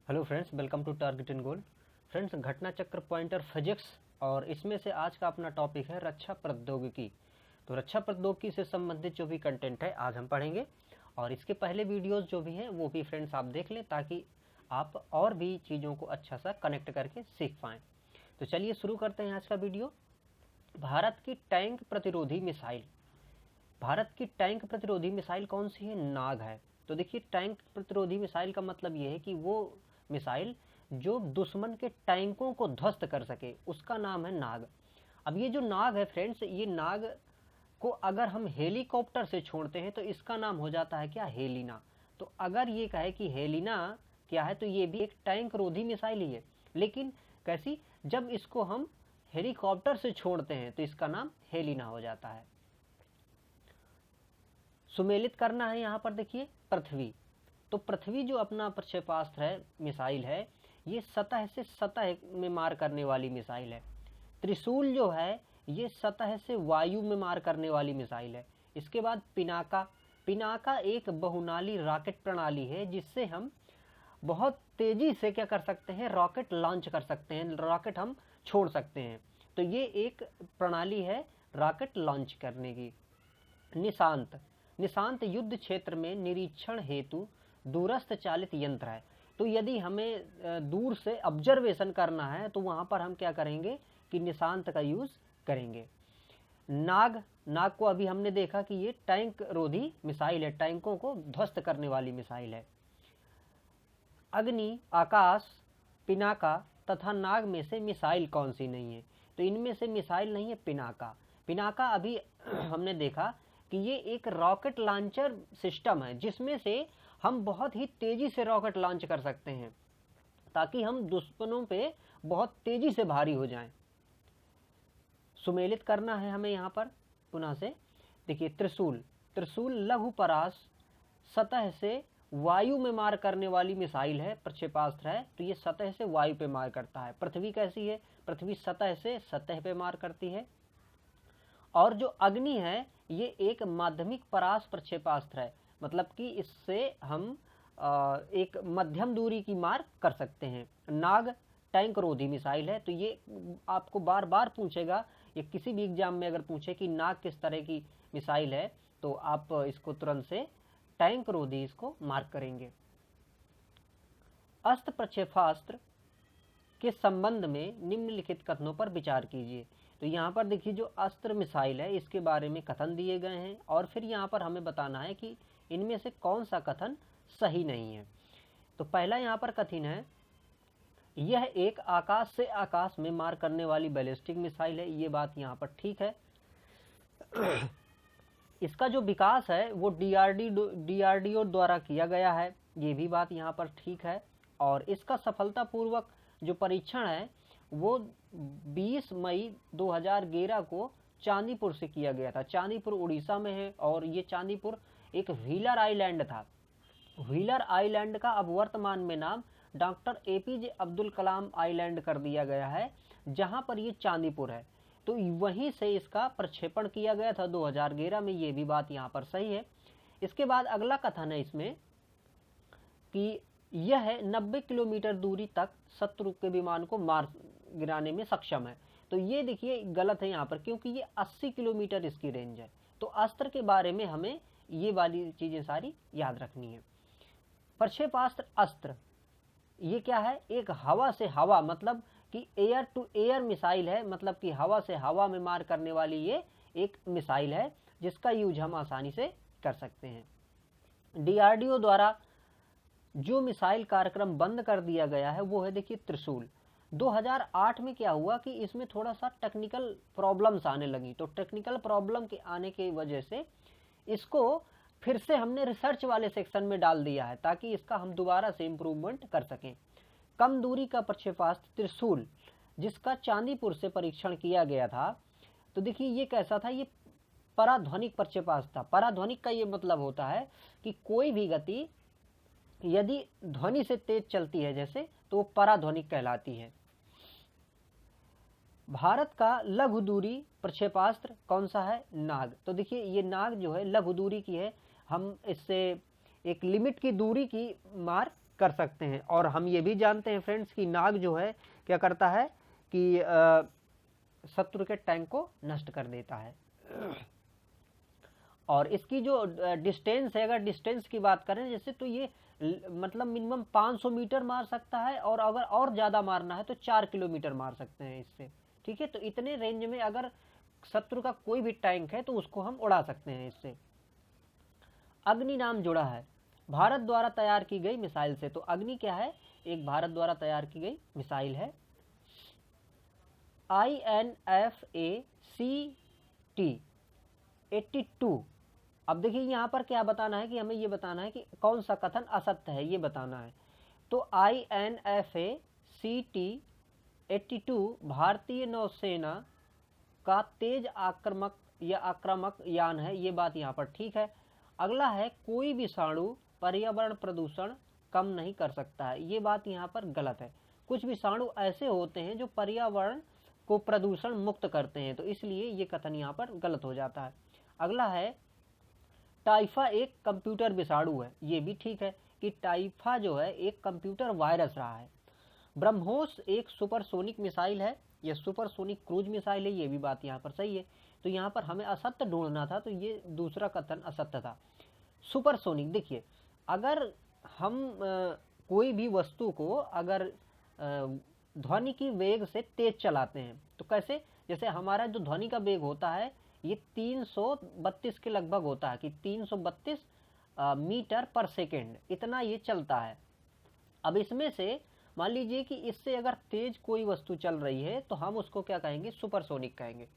Hello friends, welcome to target and goal. Friends, घटना चक्र pointer physics और इसमें से आज का अपना टॉपिक है रक्षा प्रौद्योगिकी। तो रक्षा प्रौद्योगिकी से संबंधित जो भी कंटेंट है आज हम पढ़ेंगे और इसके पहले वीडियोस जो भी हैं वो भी फ्रेंड्स आप देख लें ताकि आप और भी चीज़ों को अच्छा सा कनेक्ट करके सीख पाएँ। तो चलिए शुरू करते हैं आज का वीडियो। भारत की टैंक प्रतिरोधी मिसाइल। भारत की टैंक प्रतिरोधी मिसाइल कौन सी है? नाग है। तो देखिए, टैंक प्रतिरोधी मिसाइल का मतलब ये है कि वो मिसाइल जो दुश्मन के टैंकों को ध्वस्त कर सके, उसका नाम है नाग। अब ये जो नाग है फ्रेंड्स, ये नाग को अगर हम हेलीकॉप्टर से छोड़ते हैं तो इसका नाम हो जाता है क्या? हेलिना। तो अगर ये कहे कि हेलिना क्या है तो ये भी एक टैंक रोधी मिसाइल ही है, लेकिन कैसी? जब इसको हम हेलीकॉप्टर से छोड़ते हैं तो इसका नाम हेलिना हो जाता है। सुमेलित करना है यहाँ पर देखिए पृथ्वी। तो पृथ्वी जो अपना प्रक्षेपास्त्र है, मिसाइल है, ये सतह से सतह में मार करने वाली मिसाइल है। त्रिशूल जो है ये सतह से वायु में मार करने वाली मिसाइल है। इसके बाद पिनाका। पिनाका एक बहुनाली रॉकेट प्रणाली है जिससे हम बहुत तेजी से क्या कर सकते हैं? रॉकेट लॉन्च कर सकते हैं, रॉकेट हम छोड़ सकते हैं। तो ये एक प्रणाली है रॉकेट लॉन्च करने की। निशांत। निशांत युद्ध क्षेत्र में निरीक्षण हेतु दूरस्थ चालित यंत्र है। तो यदि हमें दूर से ऑब्जर्वेशन करना है तो वहाँ पर हम क्या करेंगे कि निशांत का यूज़ करेंगे। नाग। नाग को अभी हमने देखा कि ये टैंक रोधी मिसाइल है, टैंकों को ध्वस्त करने वाली मिसाइल है। अग्नि, आकाश, पिनाका तथा नाग में से मिसाइल कौन सी नहीं है? तो इनमें से मिसाइल नहीं है पिनाका। पिनाका अभी हमने देखा कि ये एक रॉकेट लॉन्चर सिस्टम है जिसमें से हम बहुत ही तेजी से रॉकेट लॉन्च कर सकते हैं ताकि हम दुश्मनों पे बहुत तेजी से भारी हो जाएं। सुमेलित करना है हमें यहाँ पर पुनः से देखिए त्रिशूल। त्रिशूल लघु परास सतह से वायु में मार करने वाली मिसाइल है, प्रक्षेपास्त्र है। तो ये सतह से वायु पे मार करता है। पृथ्वी कैसी है? पृथ्वी सतह से सतह पे मार करती है। और जो अग्नि है ये एक माध्यमिक परास प्रक्षेपास्त्र है, मतलब कि इससे हम एक मध्यम दूरी की मार कर सकते हैं। नाग टैंक रोधी मिसाइल है। तो ये आपको बार बार पूछेगा, ये किसी भी एग्जाम में अगर पूछे कि नाग किस तरह की मिसाइल है तो आप इसको तुरंत से टैंक रोधी इसको मार्क करेंगे। अस्त्र प्रक्षेपास्त्र के संबंध में निम्नलिखित कथनों पर विचार कीजिए। तो यहाँ पर देखिए जो अस्त्र मिसाइल है इसके बारे में कथन दिए गए हैं और फिर यहाँ पर हमें बताना है कि इनमें से कौन सा कथन सही नहीं है। तो पहला यहाँ पर कथन है, यह एक आकाश से आकाश में मार करने वाली बैलिस्टिक मिसाइल है। ये बात यहाँ पर ठीक है। इसका जो विकास है वो डीआरडीओ द्वारा किया गया है। ये भी बात यहाँ पर ठीक है। और इसका सफलतापूर्वक जो परीक्षण है वो 20 मई 2011 को चांदीपुर से किया गया था। चांदीपुर उड़ीसा में है और ये चांदीपुर एक व्हीलर आइलैंड था। व्हीलर आइलैंड का अब वर्तमान में नाम doctor APJ Abdul Kalam island कर दिया गया है, जहाँ पर ये चांदीपुर है। तो वहीं से इसका प्रक्षेपण किया गया था 2011 में। ये भी बात यहाँ पर सही है। इसके बाद अगला कथन है इसमें कि यह 90 किलोमीटर दूरी तक शत्रु के विमान को मार गिराने में सक्षम है। तो ये देखिए गलत है यहाँ पर, क्योंकि ये 80 किलोमीटर इसकी रेंज है। तो अस्त्र के बारे में हमें ये वाली चीज़ें सारी याद रखनी है। प्रक्षेपास्त्र अस्त्र ये क्या है? एक हवा से हवा, मतलब कि एयर टू एयर मिसाइल है, मतलब कि हवा से हवा में मार करने वाली ये एक मिसाइल है जिसका यूज हम आसानी से कर सकते हैं। डीआरडीओ द्वारा जो मिसाइल कार्यक्रम बंद कर दिया गया है वो है देखिए त्रिशूल। 2008 में क्या हुआ कि इसमें थोड़ा सा टेक्निकल प्रॉब्लम्स आने लगी। तो टेक्निकल प्रॉब्लम के आने की वजह से इसको फिर से हमने रिसर्च वाले सेक्शन में डाल दिया है ताकि इसका हम दोबारा से इम्प्रूवमेंट कर सकें। कम दूरी का प्रक्षेपास्त्र त्रिशूल जिसका चांदीपुर से परीक्षण किया गया था, तो देखिए ये कैसा था? ये पराध्वनिक प्रक्षेपास्त्र था। पराध्वनिक का ये मतलब होता है कि कोई भी गति यदि ध्वनि से तेज चलती है जैसे, तो वो पराध्वनिक कहलाती है। भारत का लघु दूरी प्रक्षेपास्त्र कौन सा है? नाग। तो देखिए ये नाग जो है लघु दूरी की है, हम इससे एक लिमिट की दूरी की मार कर सकते हैं। और हम ये भी जानते हैं फ्रेंड्स कि नाग जो है क्या करता है कि शत्रु के टैंक को नष्ट कर देता है। और इसकी जो डिस्टेंस है, अगर डिस्टेंस की बात करें जैसे, तो ये मतलब मिनिमम 500 मीटर मार सकता है, और अगर और ज़्यादा मारना है तो 4 किलोमीटर मार सकते हैं इससे। ठीक है, तो इतने रेंज में अगर शत्रु का कोई भी टैंक है तो उसको हम उड़ा सकते हैं इससे। अग्नि नाम जुड़ा है भारत द्वारा तैयार की गई मिसाइल से। तो अग्नि क्या है, एक भारत द्वारा तैयार की गई मिसाइल है। INFACT-82। अब देखिए यहाँ पर क्या बताना है कि हमें ये बताना है कि कौन सा कथन असत्य है, ये बताना है। तो INFACT-82 भारतीय नौसेना का तेज आक्रामक या आक्रामक यान है, ये बात यहाँ पर ठीक है। अगला है कोई विषाणु पर्यावरण प्रदूषण कम नहीं कर सकता है, ये बात यहाँ पर गलत है। कुछ विषाणु ऐसे होते हैं जो पर्यावरण को प्रदूषण मुक्त करते हैं, तो इसलिए ये कथन यहाँ पर गलत हो जाता है। अगला है टाइफा एक कंप्यूटर विषाणु है, ये भी ठीक है कि टाइफा जो है एक कंप्यूटर वायरस रहा है। ब्रह्मोस एक सुपरसोनिक मिसाइल है, यह सुपरसोनिक क्रूज मिसाइल है, ये भी बात यहाँ पर सही है। तो यहाँ पर हमें असत्य ढूंढना था, तो ये दूसरा कथन असत्य था। सुपरसोनिक, देखिए अगर हम कोई भी वस्तु को अगर ध्वनि की वेग से तेज चलाते हैं तो कैसे, जैसे हमारा जो ध्वनि का वेग होता है ये 332 के लगभग होता है, कि 332 मीटर पर सेकेंड, इतना ये चलता है। अब इसमें से मान लीजिए कि इससे अगर तेज कोई वस्तु चल रही है तो हम उसको क्या कहेंगे, सुपरसोनिक कहेंगे।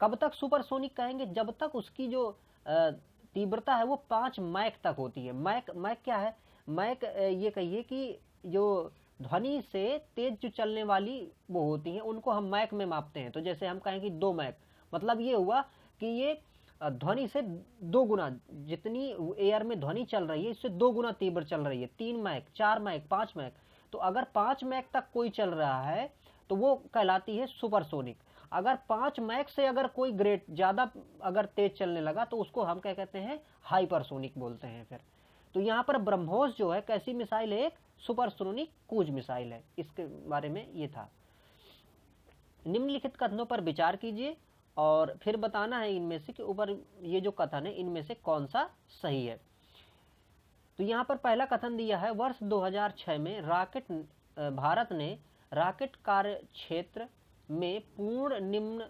कब तक सुपरसोनिक कहेंगे, जब तक उसकी जो तीव्रता है वो 5 मैक तक होती है। मैक क्या है, मैक ये कहिए कि जो ध्वनि से तेज जो चलने वाली वो होती हैं उनको हम मैक में मापते हैं। तो जैसे हम कहेंगे 2 मैक, मतलब ये हुआ कि ये ध्वनि से 2 गुना, जितनी एयर में ध्वनि चल रही है इससे 2 गुना तीव्र चल रही है। 3 मैक, 4 मैक, 5 मैक। तो अगर 5 मैक तक कोई चल रहा है तो वो कहलाती है सुपरसोनिक। अगर 5 मैक से अगर कोई ग्रेट ज़्यादा अगर तेज चलने लगा तो उसको हम क्या कहते हैं, हाइपरसोनिक बोलते हैं फिर। तो यहाँ पर ब्रह्मोस जो है कैसी मिसाइल है, एक सुपरसोनिक क्रूज मिसाइल है, इसके बारे में ये था। निम्नलिखित कथनों पर विचार कीजिए और फिर बताना है इनमें से कि ऊपर ये जो कथन है इनमें से कौन सा सही है। तो यहाँ पर पहला कथन दिया है, वर्ष 2006 में भारत ने रॉकेट कार्य क्षेत्र में पूर्ण निम्न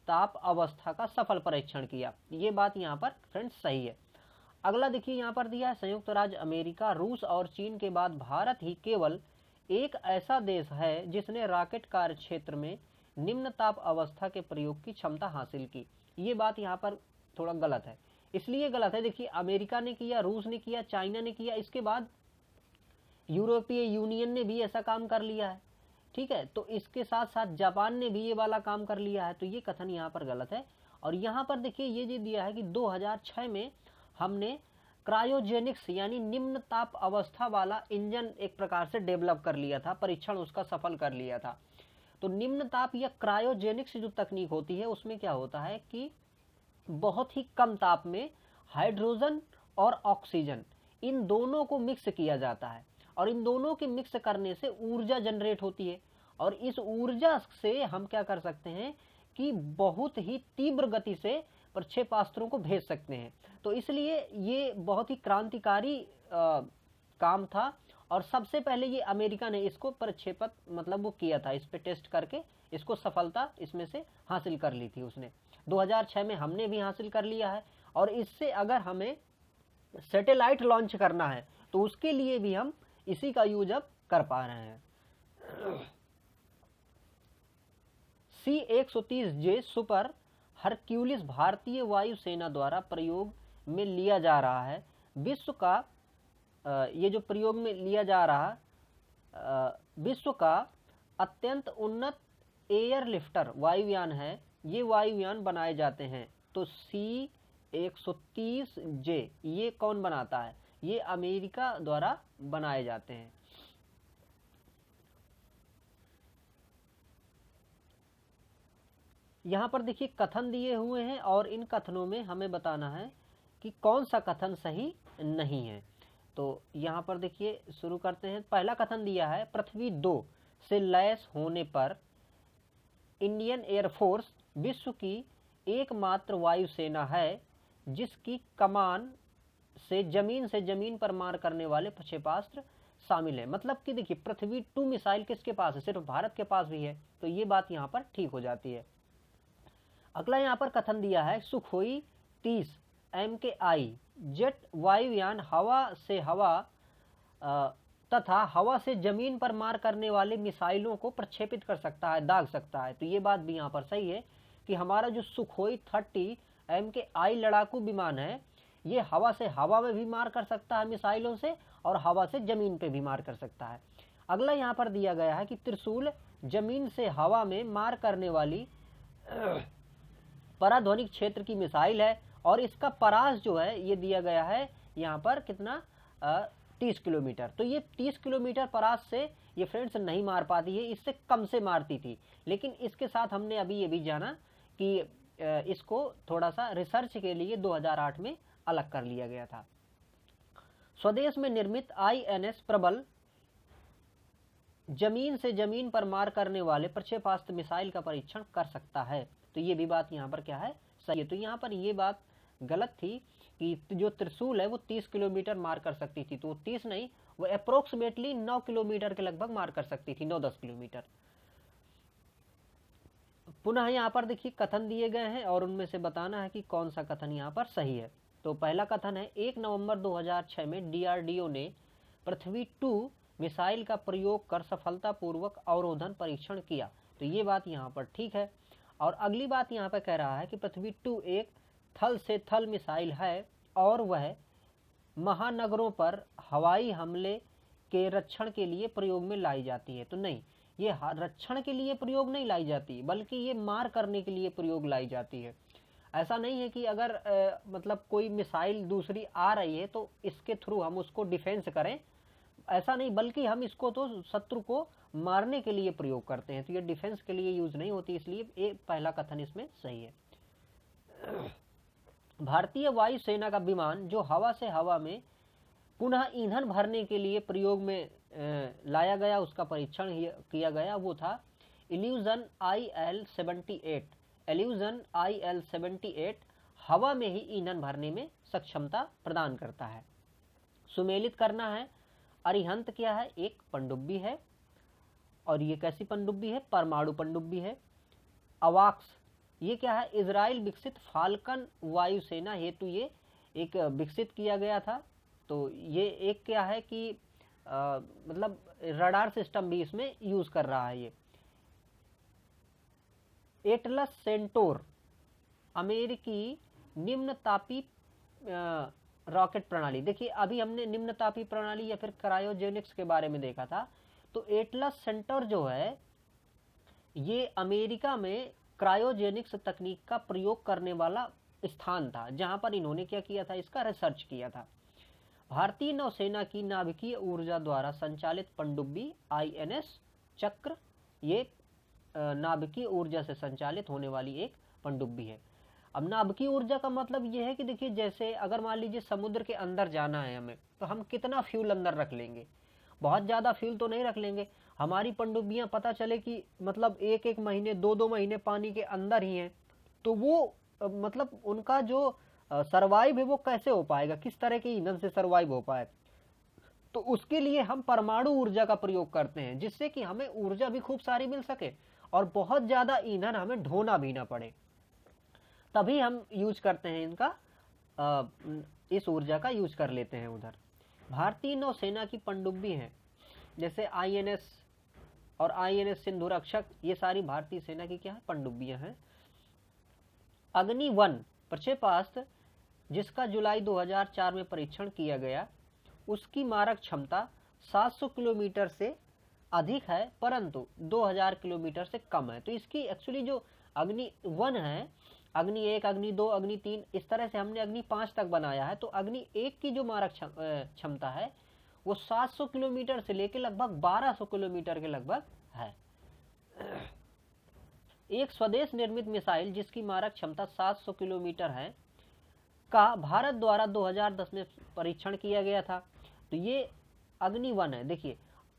ताप अवस्था का सफल परीक्षण किया, ये बात यहाँ पर फ्रेंड्स सही है। अगला देखिए यहाँ पर दिया है, संयुक्त राज्य अमेरिका, रूस और चीन के बाद भारत ही केवल एक ऐसा देश है जिसने रॉकेट कार्य क्षेत्र में निम्न ताप अवस्था के प्रयोग की क्षमता हासिल की, ये बात यहाँ पर थोड़ा गलत है। इसलिए गलत है, देखिए अमेरिका ने किया, रूस ने किया, चाइना ने किया, इसके बाद यूरोपीय यूनियन ने भी ऐसा काम कर लिया है। ठीक है, तो इसके साथ साथ जापान ने भी ये वाला काम कर लिया है, तो ये कथन यहाँ पर गलत है। और यहाँ पर देखिए ये जो दिया है कि 2006 में हमने क्रायोजेनिक्स यानी निम्न ताप अवस्था वाला इंजन एक प्रकार से डेवलप कर लिया था, परीक्षण उसका सफल कर लिया था। तो निम्न ताप या क्रायोजेनिक्स जो तकनीक होती है उसमें क्या होता है कि बहुत ही कम ताप में हाइड्रोजन और ऑक्सीजन इन दोनों को मिक्स किया जाता है, और इन दोनों के मिक्स करने से ऊर्जा जनरेट होती है, और इस ऊर्जा से हम क्या कर सकते हैं कि बहुत ही तीव्र गति से प्रक्षेपास्त्रों को भेज सकते हैं। तो इसलिए ये बहुत ही क्रांतिकारी काम था, और सबसे पहले ये अमेरिका ने इसको प्रक्षेपत मतलब वो किया था, इस पे टेस्ट करके इसको सफलता इसमें से हासिल कर ली थी उसने। 2006 में हमने भी हासिल कर लिया है, और इससे अगर हमें सैटेलाइट लॉन्च करना है तो उसके लिए भी हम इसी का यूज अब कर पा रहे हैं। C-130J सुपर हरक्यूलिस भारतीय वायुसेना द्वारा प्रयोग में लिया जा रहा है। विश्व का ये जो प्रयोग में लिया जा रहा विश्व का अत्यंत उन्नत एयरलिफ्टर वायुयान है, ये वायुयान बनाए जाते हैं। तो C-130J ये कौन बनाता है, ये अमेरिका द्वारा बनाए जाते हैं। यहाँ पर देखिए कथन दिए हुए हैं और इन कथनों में हमें बताना है कि कौन सा कथन सही नहीं है। तो यहाँ पर देखिए शुरू करते हैं। पहला कथन दिया है, पृथ्वी 2 से लैस होने पर इंडियन एयरफोर्स विश्व की एकमात्र वायुसेना है जिसकी कमान से जमीन पर मार करने वाले क्षेपास्त्र शामिल है। मतलब कि देखिए पृथ्वी 2 मिसाइल किसके पास है, सिर्फ भारत के पास भी है, तो ये बात यहाँ पर ठीक हो जाती है। अगला यहाँ पर कथन दिया है, सुखोई 30 MKI जेट वायुयान हवा से हवा तथा हवा से जमीन पर मार करने वाले मिसाइलों को प्रक्षेपित कर सकता है, दाग सकता है। तो ये बात भी यहाँ पर सही है कि हमारा जो सुखोई 30 MKI लड़ाकू विमान है, ये हवा से हवा में भी मार कर सकता है मिसाइलों से, और हवा से जमीन पे भी मार कर सकता है। अगला यहाँ पर दिया गया है कि त्रिशूल जमीन से हवा में मार करने वाली पराध्वनिक क्षेत्र की मिसाइल है, और इसका परास जो है ये दिया गया है यहाँ पर कितना 30 किलोमीटर। तो ये 30 किलोमीटर परास से ये फ्रेंड्स नहीं मार पाती है, इससे कम से मारती थी। लेकिन इसके साथ हमने अभी ये भी जाना कि इसको थोड़ा सा रिसर्च के लिए 2008 में अलग कर लिया गया था। स्वदेश में निर्मित INS प्रबल जमीन से जमीन पर मार करने वाले प्रक्षेपास्त्र मिसाइल का परीक्षण कर सकता है। तो ये भी बात यहाँ पर क्या है, सही है। तो यहाँ पर ये बात गलत थी कि जो त्रिशूल है वो 30 किलोमीटर मार कर सकती थी, तो 30 नहीं, वो अप्रोक्सीमेटली 9 किलोमीटर के लगभग मार कर सकती थी, 9-10 किलोमीटर। पुनः यहाँ पर देखिए कथन दिए गए हैं और उनमें से बताना है कि कौन सा कथन यहाँ पर सही है। तो पहला कथन है, 1 नवंबर 2006 में DRDO ने पृथ्वी 2 मिसाइल का प्रयोग कर सफलतापूर्वक अवरोधन परीक्षण किया। तो ये बात यहाँ पर ठीक है। और अगली बात यहाँ पर कह रहा है कि पृथ्वी 2 एक थल से थल मिसाइल है और वह महानगरों पर हवाई हमले के रक्षण के लिए प्रयोग में लाई जाती है। तो नहीं, ये रक्षण के लिए प्रयोग नहीं लाई जाती, बल्कि ये मार करने के लिए प्रयोग लाई जाती है। ऐसा नहीं है कि अगर मतलब कोई मिसाइल दूसरी आ रही है तो इसके थ्रू हम उसको डिफेंस करें, ऐसा नहीं, बल्कि हम इसको तो शत्रु को मारने के लिए प्रयोग करते हैं। तो ये डिफेंस के लिए यूज नहीं होती, इसलिए ये पहला कथन इसमें सही है। भारतीय वायुसेना का विमान जो हवा से हवा में पुनः ईंधन भरने के लिए प्रयोग में लाया गया, उसका परीक्षण किया गया, वो था इल्यूजन IL-78। इल्यूजन IL-78 हवा में ही ईंधन भरने में सक्षमता प्रदान करता है। सुमेलित करना है, अरिहंत क्या है, एक पनडुब्बी है, और ये कैसी पनडुब्बी है, परमाणु पनडुब्बी है। अवाक्स ये क्या है, इजराइल विकसित फाल्कन वायुसेना हेतु ये एक विकसित किया गया था। तो ये एक क्या है कि मतलब रडार सिस्टम भी इसमें यूज कर रहा है। ये एटलस सेंटोर अमेरिकी निम्न तापी रॉकेट प्रणाली। देखिए अभी हमने निम्न तापी प्रणाली या फिर क्रायोजेनिक्स के बारे में देखा था। तो एटलस सेंटर जो है ये अमेरिका में क्रायोजेनिक्स तकनीक का प्रयोग करने वाला स्थान था, जहां पर इन्होंने क्या किया था, इसका रिसर्च किया था। भारतीय नौसेना की नाभिकीय ऊर्जा द्वारा संचालित पनडुब्बी INS चक्र, ये नाभिकीय ऊर्जा से संचालित होने वाली एक पनडुब्बी है। अब नाभिकीय ऊर्जा का मतलब ये है कि देखिए जैसे अगर मान लीजिए समुद्र के अंदर जाना है हमें, तो हम कितना फ्यूल अंदर रख लेंगे, बहुत ज़्यादा फ्यूल तो नहीं रख लेंगे। हमारी पनडुब्बियाँ पता चले कि मतलब 1-1 महीने 2-2 महीने पानी के अंदर ही हैं, तो वो मतलब उनका जो सर्वाइव है वो कैसे हो पाएगा, किस तरह के ईंधन से सर्वाइव हो पाए। तो उसके लिए हम परमाणु ऊर्जा का प्रयोग करते हैं, जिससे कि हमें ऊर्जा भी खूब सारी मिल सके और बहुत ज़्यादा ईंधन हमें ढोना भी ना पड़े, तभी हम यूज करते हैं इनका, इस ऊर्जा का यूज कर लेते हैं उधर। भारतीय नौसेना की पनडुब्बी हैं जैसे INS और INS सिंधु रक्षक, ये सारी भारतीय सेना की क्या है, पनडुब्बियां हैं। अग्नि 1 प्रक्षेपास्त्र जिसका जुलाई 2004 में परीक्षण किया गया, उसकी मारक क्षमता 700 किलोमीटर से अधिक है, परंतु 2000 किलोमीटर से कम है। तो इसकी एक्चुअली जो अग्नि 1 है, अग्नि 1, अग्नि 2, अग्नि 3, इस तरह से हमने अग्नि 5 तक बनाया है। तो अग्नि 1 की जो मारक क्षमता है वो 700 किलोमीटर से लेकर लगभग 1200 किलोमीटर के लगभग है। एक स्वदेश निर्मित मिसाइल जिसकी मारक क्षमता 700 किलोमीटर है का भारत द्वारा 2010 में परीक्षण किया गया था। तो ये अग्नि 1 है। देखिए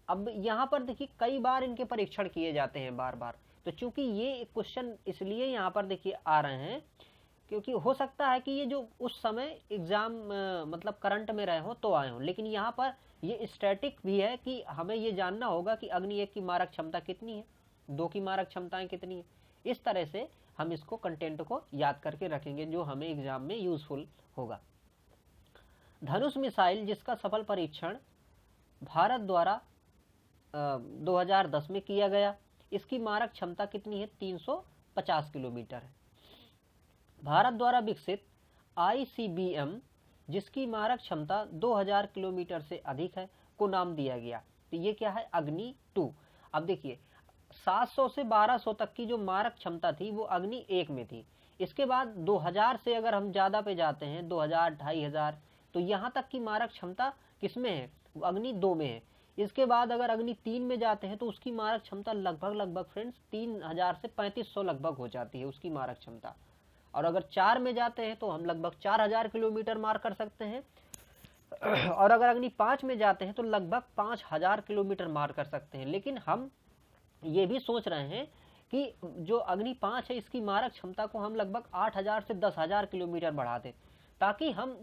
अब यहाँ पर देखिए कई बार इनके परीक्षण किए जाते हैं बार बार, तो चूंकि ये क्वेश्चन इसलिए यहाँ पर देखिए आ रहे हैं क्योंकि हो सकता है कि ये जो उस समय एग्जाम मतलब करंट में रहे हो तो आए हो, लेकिन यहाँ पर ये स्टैटिक भी है कि हमें ये जानना होगा कि अग्नि 1 की मारक क्षमता कितनी है, 2 की मारक क्षमताएं कितनी है। इस तरह से हम इसको कंटेंट को याद करके रखेंगे जो हमें एग्जाम में यूजफुल होगा। धनुष मिसाइल जिसका सफल परीक्षण भारत द्वारा 2010 में किया गया, इसकी मारक क्षमता कितनी है, 350 किलोमीटर है। भारत द्वारा विकसित ICBM जिसकी मारक क्षमता 2000 किलोमीटर से अधिक है को नाम दिया गया, तो ये क्या है, अग्नि 2। अब देखिए 700 से 1200 तक की जो मारक क्षमता थी वो अग्नि 1 में थी। इसके बाद 2000 से अगर हम ज़्यादा पे जाते हैं 2000 2500, तो यहाँ तक की मारक क्षमता किसमें है, वो अग्नि 2 में है। इसके बाद अगर अग्नि 3 में जाते हैं तो उसकी मारक क्षमता लगभग फ्रेंड्स 3000 से 3500 लगभग हो जाती है उसकी मारक क्षमता। और अगर 4 में जाते हैं तो हम लगभग 4000 किलोमीटर मार कर सकते हैं, और अगर अग्नि 5 में जाते हैं तो लगभग 5000 किलोमीटर मार कर सकते हैं। लेकिन हम ये भी सोच रहे हैं कि जो अग्नि 5 है इसकी मारक क्षमता को हम लगभग 8000 से 10000 किलोमीटर बढ़ा दें, ताकि हम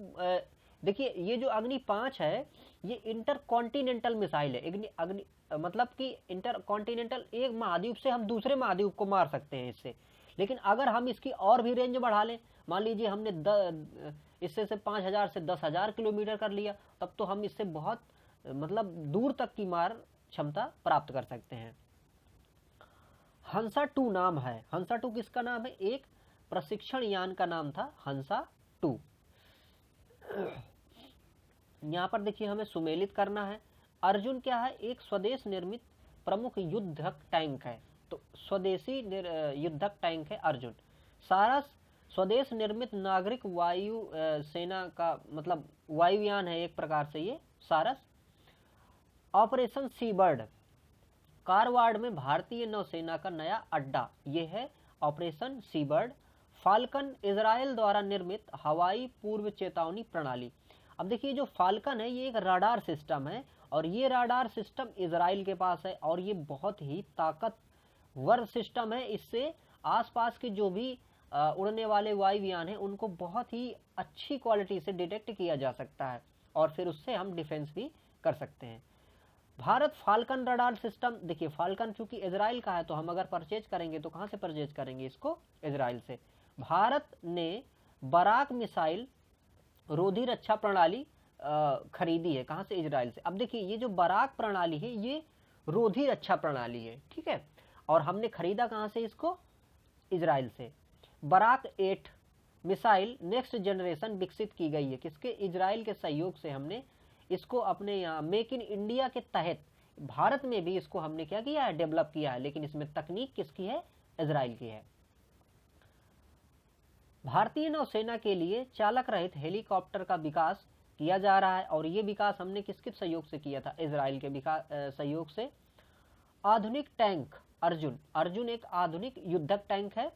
देखिए ये जो अग्नि 5 है ये इंटरकॉन्टिनेंटल मिसाइल है। अग्नि मतलब कि इंटरकॉन्टिनेंटल, एक महाद्वीप से हम दूसरे महाद्वीप को मार सकते हैं इससे। लेकिन अगर हम इसकी और भी रेंज बढ़ा लें, मान लीजिए हमने इससे से 5000 से 10000 किलोमीटर कर लिया, तब तो हम इससे बहुत मतलब दूर तक की मार क्षमता प्राप्त कर सकते हैं। हंसा 2 नाम है। हंसा 2 किसका नाम है, एक प्रशिक्षण यान का नाम था हंसा 2। यहाँ पर देखिए हमें सुमेलित करना है। अर्जुन क्या है, एक स्वदेश निर्मित प्रमुख युद्धक टैंक है, तो स्वदेशी युद्धक टैंक है अर्जुन। सारस स्वदेश निर्मित नागरिक वायु सेना का मतलब वायुयान है एक प्रकार से ये सारस। ऑपरेशन सीबर्ड कारवाड़ में भारतीय नौसेना का नया अड्डा, ये है ऑपरेशन सीबर्ड। फाल्कन इजराइल द्वारा निर्मित हवाई पूर्व चेतावनी प्रणाली। अब देखिए जो फाल्कन है ये एक राडार सिस्टम है, और ये राडार सिस्टम इजराइल के पास है, और ये बहुत ही ताकतवर सिस्टम है। इससे आसपास के जो भी उड़ने वाले वायुयान हैं उनको बहुत ही अच्छी क्वालिटी से डिटेक्ट किया जा सकता है, और फिर उससे हम डिफेंस भी कर सकते हैं। भारत फाल्कन रडार सिस्टम, देखिए फाल्कन चूंकि इजराइल का है तो हम अगर परचेज करेंगे तो कहाँ से परचेज करेंगे इसको, इजराइल से। भारत ने बराक मिसाइल रोधी रक्षा प्रणाली खरीदी है, कहाँ से, इजराइल से। अब देखिए ये जो बराक प्रणाली है ये रोधी रक्षा प्रणाली है, ठीक है, और हमने खरीदा कहाँ से इसको, इजराइल से। बराक 8 मिसाइल नेक्स्ट जनरेशन विकसित की गई है, किसके, इजराइल के सहयोग से हमने इसको अपने यहाँ मेक इन इंडिया के तहत भारत में भी इसको हमने क्या किया है, डेवलप किया है, लेकिन इसमें तकनीक किसकी है, इजराइल की है। भारतीय नौसेना के लिए चालक रहित हेलीकॉप्टर का विकास किया जा रहा है, और ये विकास हमने किसके सहयोग से किया था, इजराइल के सहयोग से। आधुनिक टैंक अर्जुन, अर्जुन एक आधुनिक युद्धक टैंक है।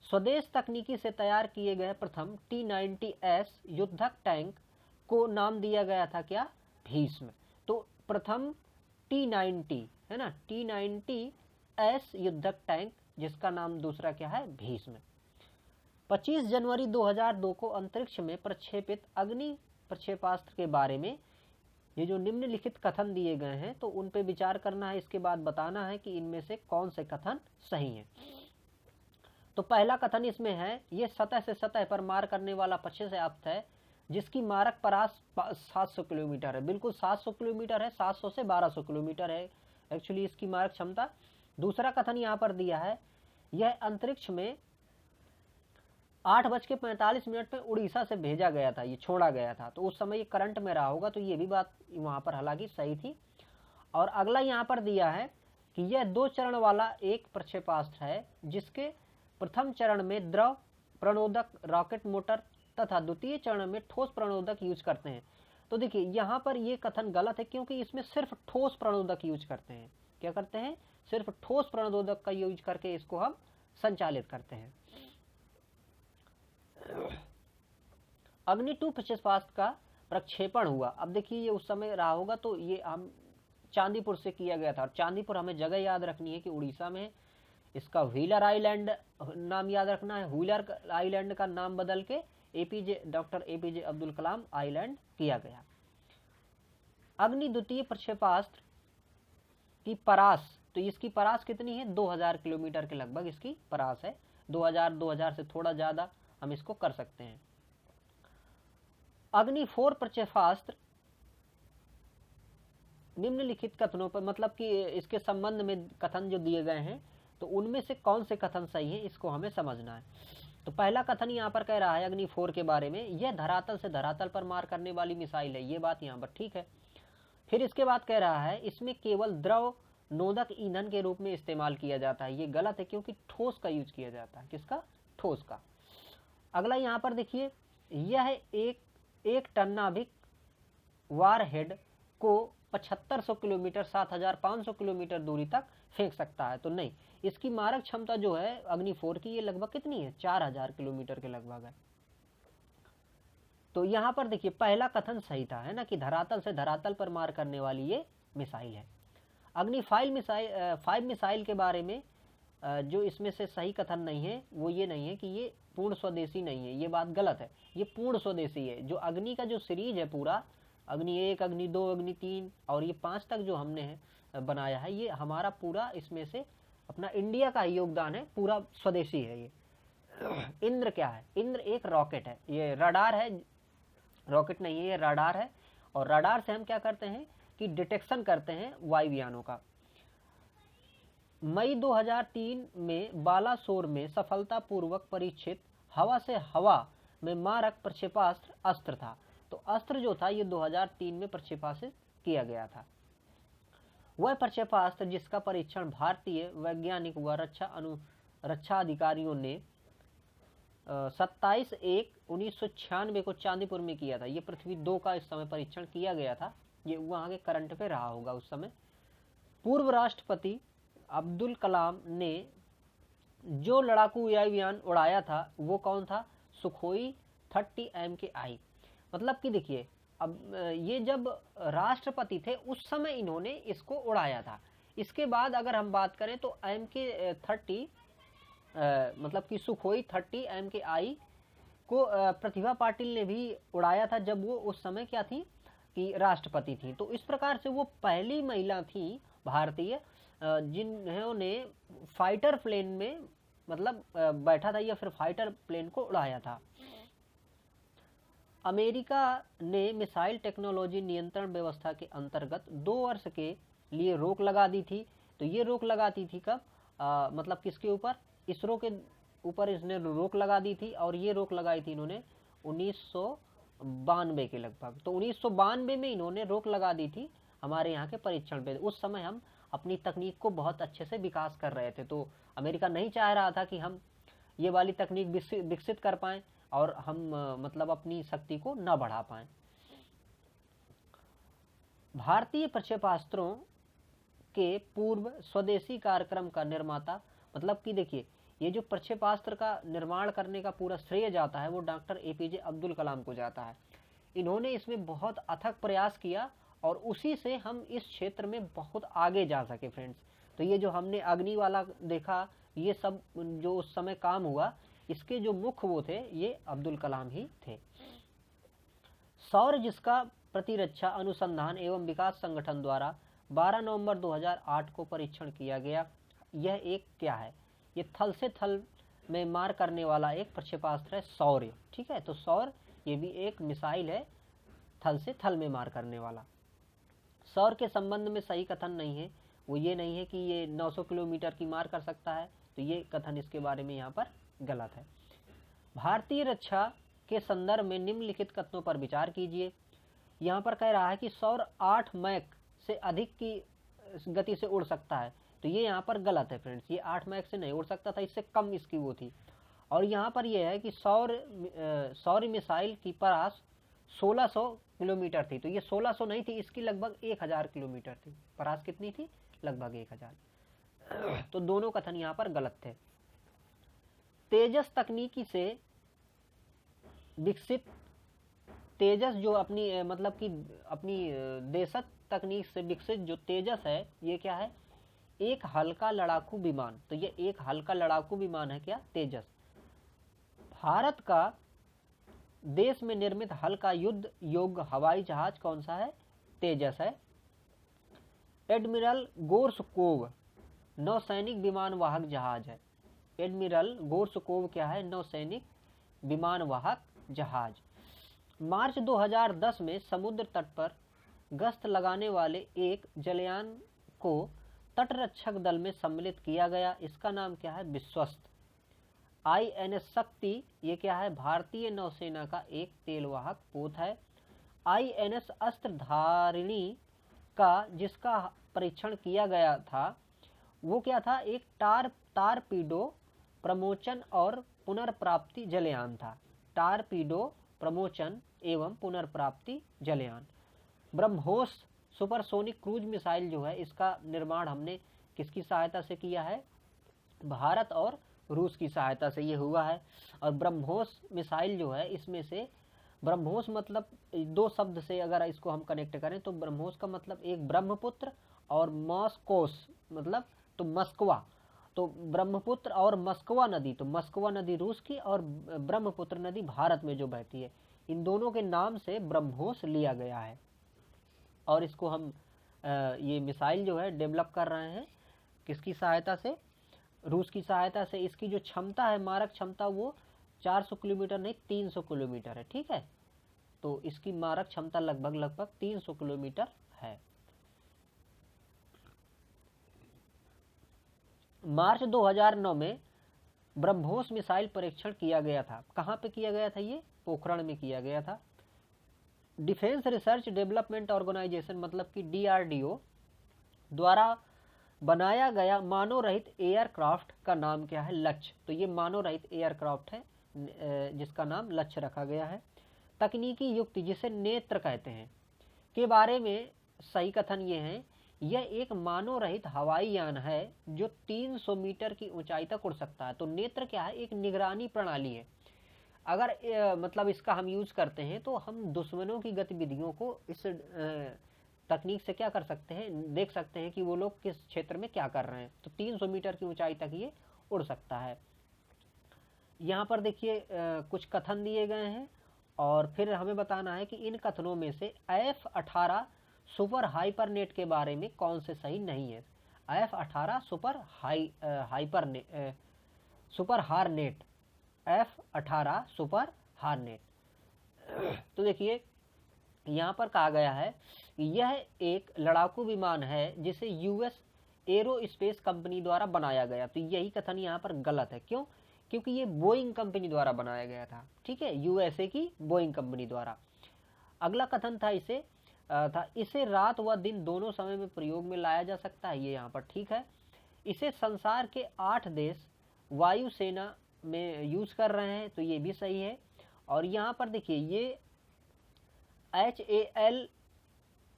स्वदेश तकनीकी से तैयार किए गए प्रथम T-90S युद्धक टैंक को नाम दिया गया था क्या, भीष्म। तो प्रथम T-90 है ना, T-90S युद्धक टैंक जिसका नाम दूसरा क्या है, भीष्म। 25 जनवरी 2002 को अंतरिक्ष में प्रक्षेपित अग्नि प्रक्षेपास्त्र के बारे में ये जो निम्नलिखित कथन दिए गए हैं तो उन पे विचार करना है, इसके बाद बताना है कि इनमें से कौन से कथन सही हैं। तो पहला कथन इसमें है, ये सतह से सतह पर मार करने वाला प्रक्षेपास्त्र है जिसकी मारक परास 700 किलोमीटर है, बिल्कुल 700 किलोमीटर है, 700 से 1200 किलोमीटर है एक्चुअली इसकी मारक क्षमता। दूसरा कथन यहाँ पर दिया है, यह अंतरिक्ष में 8:45 पे उड़ीसा से भेजा गया था, ये छोड़ा गया था, तो उस समय ये करंट में रहा होगा, तो ये भी बात वहाँ पर हालांकि सही थी। और अगला यहाँ पर दिया है कि यह 2 चरण वाला एक प्रक्षेपास्त्र है जिसके प्रथम चरण में द्रव प्रणोदक रॉकेट मोटर तथा द्वितीय चरण में ठोस प्रणोदक यूज करते हैं। तो देखिए यहाँ पर ये कथन गलत है, क्योंकि इसमें सिर्फ ठोस प्रणोदक यूज करते हैं। क्या करते हैं, सिर्फ ठोस प्रणोदक का यूज करके इसको हम संचालित करते हैं। अग्नि 2 प्रक्षेपास्त्र का प्रक्षेपण हुआ, अब देखिए ये उस समय रहा होगा तो ये हम चांदीपुर से किया गया था। और चांदीपुर हमें जगह याद रखनी है कि उड़ीसा में, इसका व्हीलर आइलैंड नाम याद रखना है। व्हीलर आइलैंड का नाम बदल के doctor APJ Abdul Kalam island किया गया। अग्नि द्वितीय प्रक्षेपास्त्र की परास, तो इसकी परास कितनी है, 2000 किलोमीटर के लगभग इसकी परास है। 2000 से थोड़ा ज्यादा हम इसको कर सकते हैं। अग्नि 4 प्रक्षेपास्त्र निम्नलिखित कथनों पर, मतलब कि इसके संबंध में कथन जो दिए गए हैं, तो उनमें से कौन से कथन सही है इसको हमें समझना है। तो पहला कथन यहाँ पर कह रहा है अग्नि 4 के बारे में, यह धरातल से धरातल पर मार करने वाली मिसाइल है, ये बात यहाँ पर ठीक है। फिर इसके बाद कह रहा है इसमें केवल द्रव नोदक ईंधन के रूप में इस्तेमाल किया जाता है, ये गलत है क्योंकि ठोस का यूज किया जाता है। किसका, ठोस का। अगला यहाँ पर देखिए, यह एक टन्नाभिक वारहेड को 7500 किलोमीटर 7500 किलोमीटर दूरी तक फेंक सकता है, तो नहीं, इसकी मारक क्षमता जो है अग्नि 4 की, ये लगभग कितनी है, 4000 किलोमीटर के लगभग है। तो यहाँ पर देखिए पहला कथन सही था, है ना, कि धरातल से धरातल पर मार करने वाली ये मिसाइल है। अग्नि 5 मिसाइल के बारे में जो इसमें से सही कथन नहीं है वो ये नहीं है कि ये पूर्ण स्वदेशी नहीं है, ये बात गलत है, ये पूर्ण स्वदेशी है। जो अग्नि का जो सीरीज है पूरा, अग्नि 1, अग्नि 2, अग्नि 3 और ये 5 तक जो हमने है बनाया है, ये हमारा पूरा इसमें से अपना इंडिया का योगदान है, पूरा स्वदेशी है ये। इंद्र क्या है, इंद्र एक रॉकेट है, ये रडार है, रॉकेट नहीं है, ये रडार है। और रडार से हम क्या करते हैं कि डिटेक्शन करते हैं वायुयानों का। मई 2003 में बालासोर में सफलतापूर्वक परीक्षित हवा से हवा में मारक प्रक्षेपास्त्र अस्त्र था। तो अस्त्र जो था ये 2003 में प्रक्षेपित किया गया था। वह प्रक्षेपास्त्र जिसका परीक्षण भारतीय वैज्ञानिक व रक्षा अधिकारियों ने 27/1/1996 को चांदीपुर में किया था। ये पृथ्वी 2 का इस समय परीक्षण किया गया था, ये वहाँ के करंट पे रहा होगा उस समय। पूर्व राष्ट्रपति अब्दुल कलाम ने जो लड़ाकू वायुयान उड़ाया था वो कौन था, सुखोई 30 MKI। मतलब कि देखिए अब ये जब राष्ट्रपति थे उस समय इन्होंने इसको उड़ाया था। इसके बाद अगर हम बात करें तो MK30 मतलब कि सुखोई 30 MKI को प्रतिभा पाटिल ने भी उड़ाया था, जब वो उस समय क्या थी कि राष्ट्रपति थी। तो इस प्रकार से वो पहली महिला थी भारतीय जिन्होंने फाइटर प्लेन में मतलब बैठा था या फिर फाइटर प्लेन को उड़ाया था। अमेरिका ने मिसाइल टेक्नोलॉजी नियंत्रण व्यवस्था के अंतर्गत 2 वर्ष के लिए रोक लगा दी थी। तो ये रोक लगाती थी कब, मतलब किसके ऊपर, इसरो के ऊपर इसने रोक लगा दी थी। और ये रोक लगाई थी इन्होंने 1992 के लगभग। तो 1992 में इन्होंने रोक लगा दी थी हमारे यहाँ के परीक्षण पे। उस समय हम अपनी तकनीक को बहुत अच्छे से विकास कर रहे थे, तो अमेरिका नहीं चाह रहा था कि हम ये वाली तकनीक विकसित कर पाएं और हम मतलब अपनी शक्ति को न बढ़ा पाएं। भारतीय प्रक्षेपास्त्रों के पूर्व स्वदेशी कार्यक्रम का निर्माता, मतलब कि देखिए ये जो प्रक्षेपास्त्र का निर्माण करने का पूरा श्रेय जाता है वो डॉक्टर एपीजे अब्दुल कलाम को जाता है। इन्होंने इसमें बहुत अथक प्रयास किया और उसी से हम इस क्षेत्र में बहुत आगे जा सके फ्रेंड्स। तो ये जो हमने अग्नि वाला देखा, ये सब जो उस समय काम हुआ, इसके जो मुख्य वो थे ये अब्दुल कलाम ही थे। सौर जिसका प्रतिरक्षा अनुसंधान एवं विकास संगठन द्वारा 12 नवंबर 2008 को परीक्षण किया गया। यह एक क्या है, ये थल से थल में मार करने वाला एक प्रक्षेपास्त्र है सौर्य, ठीक है। तो सौर ये भी एक मिसाइल है, थल से थल में मार करने वाला। सौर के संबंध में सही कथन नहीं है, वो ये नहीं है कि ये 900 किलोमीटर की मार कर सकता है, तो ये कथन इसके बारे में यहाँ पर गलत है। भारतीय रक्षा के संदर्भ में निम्नलिखित कथनों पर विचार कीजिए। यहाँ पर कह रहा है कि सौर 8 मैक से अधिक की गति से उड़ सकता है, तो ये यहाँ पर गलत है फ्रेंड्स, ये 8 मैक से नहीं उड़ सकता था, इससे कम इसकी वो थी। और यहाँ पर यह है कि सौर मिसाइल की परास 1600 किलोमीटर थी, तो ये 1600 नहीं थी, इसकी लगभग 1000 किलोमीटर थी। परास कितनी थी, लगभग 1000। तो दोनों कथन यहाँ पर गलत थे। तेजस तकनीकी से विकसित तेजस जो अपनी मतलब कि अपनी देशज तकनीक से विकसित जो तेजस है, ये क्या है, एक हल्का लड़ाकू विमान। तो ये एक हल्का लड़ाकू विमान है क्या, तेजस। भारत का देश में निर्मित हल्का युद्ध योग्य हवाई जहाज कौन सा है, तेजस है। एडमिरल गोर्सकोव नौसैनिक विमान वाहक जहाज है। एडमिरल गोर्सकोव क्या है, नौसैनिक विमान वाहक जहाज। मार्च 2010 में समुद्र तट पर गश्त लगाने वाले एक जलयान को तटरक्षक दल में सम्मिलित किया गया, इसका नाम क्या है, विश्वस्त। INS शक्ति, ये क्या है, भारतीय नौसेना का एक तेलवाहक पोत है। INS अस्त्रधारिणी का जिसका परीक्षण किया गया था वो क्या था, एक टारपीडो प्रमोचन और पुनर्प्राप्ति जलयान था। टारपीडो प्रमोचन एवं पुनर्प्राप्ति जलयान। ब्रह्मोस सुपरसोनिक क्रूज मिसाइल जो है, इसका निर्माण हमने किसकी सहायता से किया है, भारत और रूस की सहायता से ये हुआ है। और ब्रह्मोस मिसाइल जो है, इसमें से ब्रह्मोस मतलब दो शब्द से अगर इसको हम कनेक्ट करें तो ब्रह्मोस का मतलब एक ब्रह्मपुत्र और मॉस्कोस मतलब तो मस्कवा। तो ब्रह्मपुत्र और मस्कवा नदी, तो मस्कवा नदी रूस की और ब्रह्मपुत्र नदी भारत में जो बहती है, इन दोनों के नाम से ब्रह्मोस लिया गया है। और इसको हम ये मिसाइल जो है डेवलप कर रहे हैं किसकी सहायता से, रूस की सहायता से। इसकी जो क्षमता है, मारक क्षमता, वो 400 किलोमीटर नहीं 300 किलोमीटर है, ठीक है। तो इसकी मारक क्षमता लगभग 300 किलोमीटर है। मार्च 2009 में ब्रह्मोस मिसाइल परीक्षण किया गया था। कहाँ पे किया गया था, ये पोखरण में किया गया था। डिफेंस रिसर्च डेवलपमेंट ऑर्गेनाइजेशन मतलब कि DRDO द्वारा बनाया गया मानव रहित एयरक्राफ्ट का नाम क्या है, लक्ष्य। तो ये मानव रहित एयरक्राफ्ट है जिसका नाम लक्ष्य रखा गया है। तकनीकी युक्ति जिसे नेत्र कहते हैं के बारे में सही कथन ये है, यह एक मानव रहित हवाई यान है जो 300 मीटर की ऊंचाई तक उड़ सकता है। तो नेत्र क्या है, एक निगरानी प्रणाली है। अगर मतलब इसका हम यूज करते हैं तो हम दुश्मनों की गतिविधियों को इस तकनीक से क्या कर सकते हैं, देख सकते हैं कि वो लोग किस क्षेत्र में क्या कर रहे हैं। तो 300 मीटर की ऊंचाई तक ये उड़ सकता है। यहाँ पर देखिए कुछ कथन दिए गए हैं और फिर हमें बताना है कि इन कथनों में से F-18 सुपर हाइपरनेट के बारे में कौन से सही नहीं है। F-18 super हारनेट, F-18 super हारनेट। तो देखिए यहाँ पर कहा गया है यह एक लड़ाकू विमान है जिसे US एरोस्पेस कंपनी द्वारा बनाया गया। तो यही कथन यहाँ पर गलत है। क्यों, क्योंकि ये बोइंग कंपनी द्वारा बनाया गया था, ठीक है, USA की बोइंग कंपनी द्वारा। अगला कथन था इसे रात व दिन दोनों समय में प्रयोग में लाया जा सकता है, ये यहाँ पर ठीक है। इसे संसार के 8 देश वायुसेना में यूज कर रहे हैं, तो ये भी सही है। और यहाँ पर देखिए ये HAL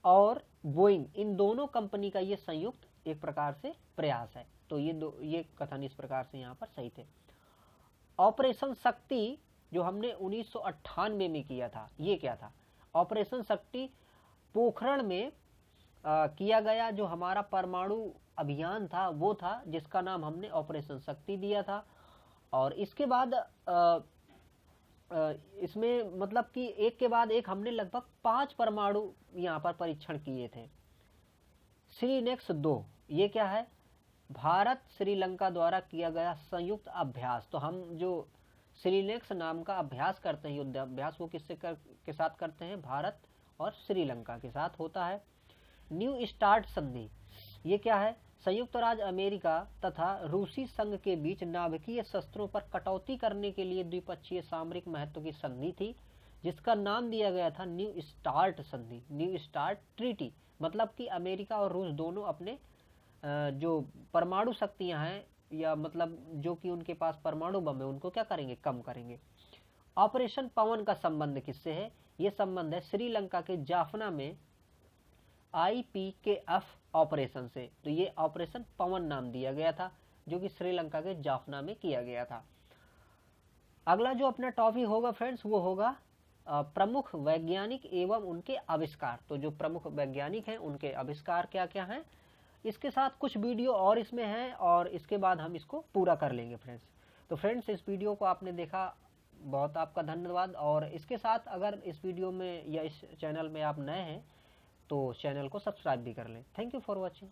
और बोइंग इन दोनों कंपनी का ये संयुक्त एक प्रकार से प्रयास है। तो ये कथन इस प्रकार से यहाँ पर सही थे। ऑपरेशन शक्ति जो हमने 1998 में किया था, ये क्या था, ऑपरेशन शक्ति पोखरण में किया गया जो हमारा परमाणु अभियान था वो था, जिसका नाम हमने ऑपरेशन शक्ति दिया था। और इसके बाद इसमें मतलब कि एक के बाद एक हमने लगभग 5 परमाणु यहाँ पर परीक्षण किए थे। श्रीनेक्स 2 ये क्या है, भारत श्रीलंका द्वारा किया गया संयुक्त अभ्यास। तो हम जो श्रीनेक्स नाम का अभ्यास करते हैं, युद्ध अभ्यास, वो किससे के साथ करते हैं, भारत और श्रीलंका के साथ होता है। न्यू स्टार्ट संधि ये क्या है, संयुक्त राज्य अमेरिका तथा रूसी संघ के बीच नाभिकीय शस्त्रों पर कटौती करने के लिए द्विपक्षीय सामरिक महत्व की संधि थी, जिसका नाम दिया गया था न्यू स्टार्ट संधि, न्यू स्टार्ट ट्रीटी। मतलब कि अमेरिका और रूस दोनों अपने जो परमाणु शक्तियां हैं या मतलब जो कि उनके पास परमाणु बम है उनको क्या करेंगे, कम करेंगे। ऑपरेशन पवन का संबंध किससे है, ये संबंध है श्रीलंका के जाफना में IPKF ऑपरेशन से। तो ये ऑपरेशन पवन नाम दिया गया था जो कि श्रीलंका के जाफना में किया गया था। अगला जो अपना टॉपिक होगा फ्रेंड्स वो होगा प्रमुख वैज्ञानिक एवं उनके आविष्कार। तो जो प्रमुख वैज्ञानिक हैं उनके आविष्कार क्या क्या हैं, इसके साथ कुछ वीडियो और इसमें हैं और इसके बाद हम इसको पूरा कर लेंगे फ्रेंड्स। तो फ्रेंड्स इस वीडियो को आपने देखा, बहुत आपका धन्यवाद। और इसके साथ अगर इस वीडियो में या इस चैनल में आप नए हैं तो चैनल को सब्सक्राइब भी कर लें। Thank you for watching.